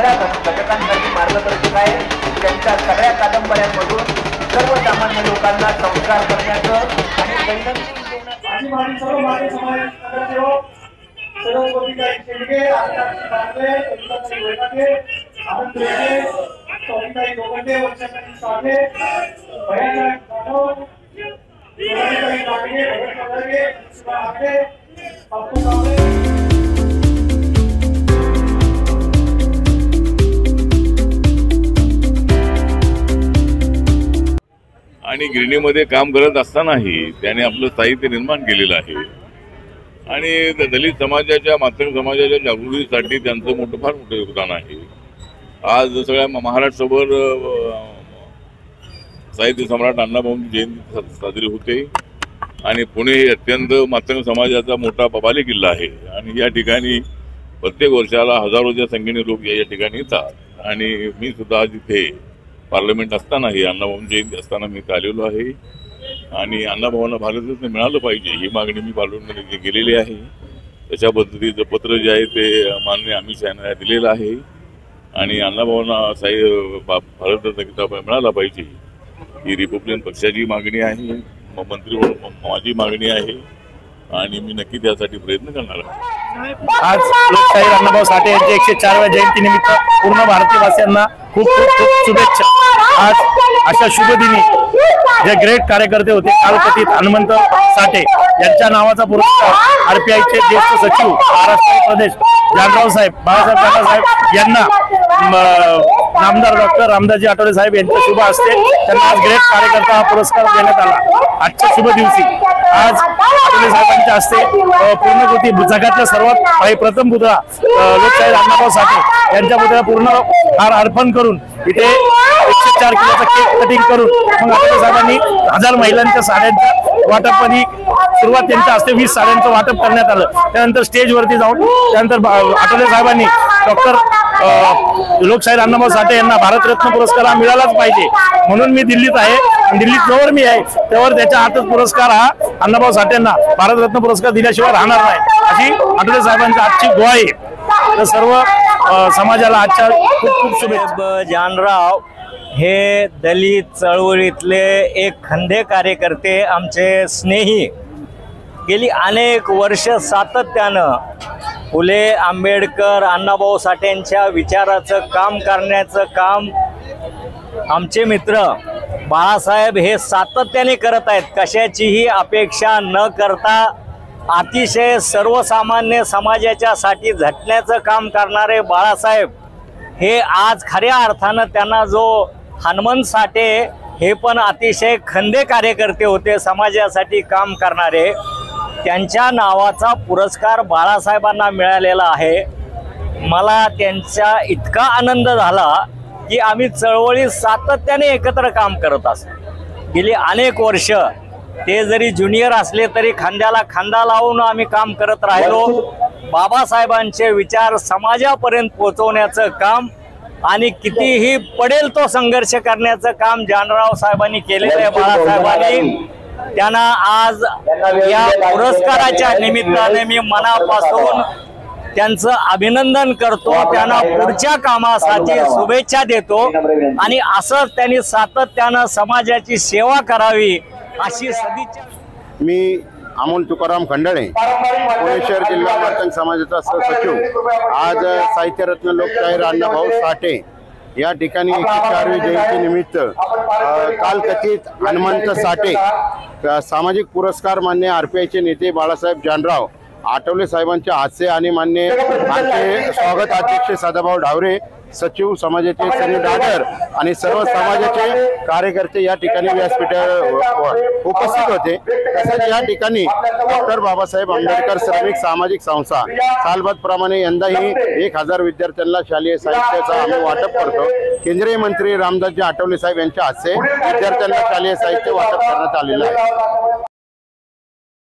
सगळ्या घटकांसाठी मार्गदर्शक आहे। त्यांच्या सगळ्या कादंबऱ्यांमधून सर्वसामान्य लोकांना संस्कार करण्याचं आणि दैनंदिन जीवनात सर्व मानवी समाज नगरसेवक सरस्वतीताई शेंडगे, आदित्य बांगरे, कविताताई वैरागे, आनंद रेगे, सोनीताई गोगंडे, वर्षाताई साठे, भैयासाहेब जाधव, सोनीताई लांडगे, भगत पगारे, शिवा आकडे, बापू कांबळे आणि गिरणीमध्ये काम करत असतानाही त्याने आपलं साहित्य निर्माण केलेलं आहे आणि दलित समाजाच्या मातंग समाजाच्या जागृतीसाठी त्यांचं फार मोठं योगदान आहे। आज सगळ्या महाराष्ट्रभर साहित्य सम्राट अण्णाभाऊंची जयंती साजरी होते आणि पुणे हे अत्यंत मातंग समाजाचा मोठा बबाले किल्ला आहे आणि या ठिकाणी प्रत्येक वर्षाला हजारोच्या संख्येने लोक या ठिकाणी येतात आणि मी सुद्धा आज इथे पार्लमेंट असतानाही अण्णाभाऊंची जयंती असताना मी इथे आलेलो आहे आणि अण्णाभाऊंना भारतरत्न मिळालं पाहिजे ही मागणी मी पार्लमेंटमध्ये केलेली आहे। त्याच्या पद्धतीचं पत्र जे आहे ते माननीय अमित शहा यांना दिलेलं आहे आणि अण्णाभाऊंना भारतरत्न किताब मिळाला पाहिजे ही रिपब्लिकन पक्षाची मागणी आहे, मंत्री म्हणून माझी मागणी आहे आणि मी नक्की त्यासाठी प्रयत्न करणार आहे। आज लोकशाहीर अण्णाभाऊ साठे यांच्या 104व्या जयंतीनिमित्त पूर्ण भारतीयवासियांना खूप खूप खूप शुभेच्छा। आज अशा शुभ दिनी जे ग्रेट कार्यकर्ते होते कालकथित हनुमंत साठे यांच्या नावाचा पुरस्कार आरपीआयचे ज्येष्ठ सचिव महाराष्ट्र प्रदेश जानराव साहेब बाळासाहेब जानराव साहेब यांना नामदार डॉक्टर रामदासजी आठवले साहेब यांच्या शुभ हस्ते त्यांना आज ग्रेट कार्यकर्ता हा पुरस्कार देण्यात आला। आजच्या शुभ दिवशी आज आठवले साहेबांच्या हस्ते पूर्णकृती जगातल्या सर्वात प्रथम पुतळा लोकशाहीर अण्णाभाऊ साठे यांच्या पुतळ्याला पूर्ण हार अर्पण करून इथे 104 किलोचा केक कटिंग करून मग आठवले साहेबांनी 1000 महिलांच्या साड्यांच्या वाटपानी सुरुवात त्यांच्या हस्ते 20 साड्यांचं वाटप करण्यात आलं। त्यानंतर स्टेजवरती जाऊन त्यानंतर आठवले साहेबांनी डॉक्टर लोकशाहीर अण्णाभाऊ साठे यांना भारतरत्न पुरस्कार हा मिळालाच पाहिजे म्हणून मी दिल्लीत आहे। दिल्लीत जोवर मी आहे त्यावर त्याच्या हातात पुरस्कार हा अण्णाभाऊ साठेंना भारतरत्न पुरस्कार दिल्याशिवाय राहणार नाही अशी आठवले साहेबांची आजची ग्वाही आहे। तर सर्व समाजाला आजच्या खूप खूप शुभेच्छा। जानराव हे दलित चळवळीतले एक खंदे कार्यकर्ते, आमचे स्नेही, गेली अनेक वर्ष सातत्यानं फुले आंबेडकर अण्णाभाऊ साठेंच्या विचाराचं काम करण्याचं काम आमचे मित्र बाळासाहेब हे सातत्याने करत आहेत। कशाचीही अपेक्षा न करता अतिशय सर्वसामान्य समाजाच्यासाठी झटण्याचं काम करणारे बाळासाहेब हे आज खऱ्या अर्थानं त्यांना जो हनुमंत साठे हे पण अतिशय खंदे कार्यकर्ते होते, समाजासाठी काम करणारे, त्यांच्या नावाचा पुरस्कार बाळासाहेबांना मिळालेला आहे। मला त्यांचा इतका आनंद झाला की आम्ही चळवळीत सातत्याने एकत्र काम करत असतो। गेली अनेक वर्ष ते जरी ज्युनियर असले तरी खांद्याला खांदा लावून आम्ही काम करत राहिलो। बाबासाहेबांचे विचार समाजापर्यंत पोहोचवण्याचं काम आणि कितीही पडेल तो संघर्ष करण्याचं काम जानराव साहेबांनी केलेलं आहे। बाळासाहेबांनी त्यांना आज या पुरस्काराच्या निमित्ताने मी मनापासून त्यांचं अभिनंदन करतो, त्यांना पुढच्या कामासाठी शुभेच्छा देतो आणि असंच त्यांनी सातत्यानं समाजाची सेवा करावी अशी सदिच्छा। मी अमोल तुकाराम खंडाळे, पुणे शहर जिल्हा मातंग समाजाचा सहसचिव, आज साहित्यरत्न लोकशाहीर अण्णाभाऊ साठे या ठिकाणी 104वी जयंतीनिमित्त कालकथित हनुमंत साठे सामाजिक पुरस्कार मान्य आरपीआयचे नेते बाळासाहेब जानराव आठवले साहेबांच्या हास्य आणि मान्य आमचे स्वागत अध्यक्ष सदाभाऊ ढावरे, सचिव समाजाचे सनी डागर आणि सर्व समाजाचे कार्यकर्ते या ठिकाणी व्यासपीठावर उपस्थित होते। तसेच या ठिकाणी डॉक्टर बाबासाहेब आंबेडकर श्रमिक सामाजिक संस्था सालबतप्रमाणे यंदाही 1000 विद्यार्थ्यांना शालेय साहित्याचा आम्ही वाटप करतो। केंद्रीय मंत्री रामदासजी आठवले साहेब यांच्या हस्ते विद्यार्थ्यांना शालेय साहित्य वाटप करण्यात आलेलं आहे।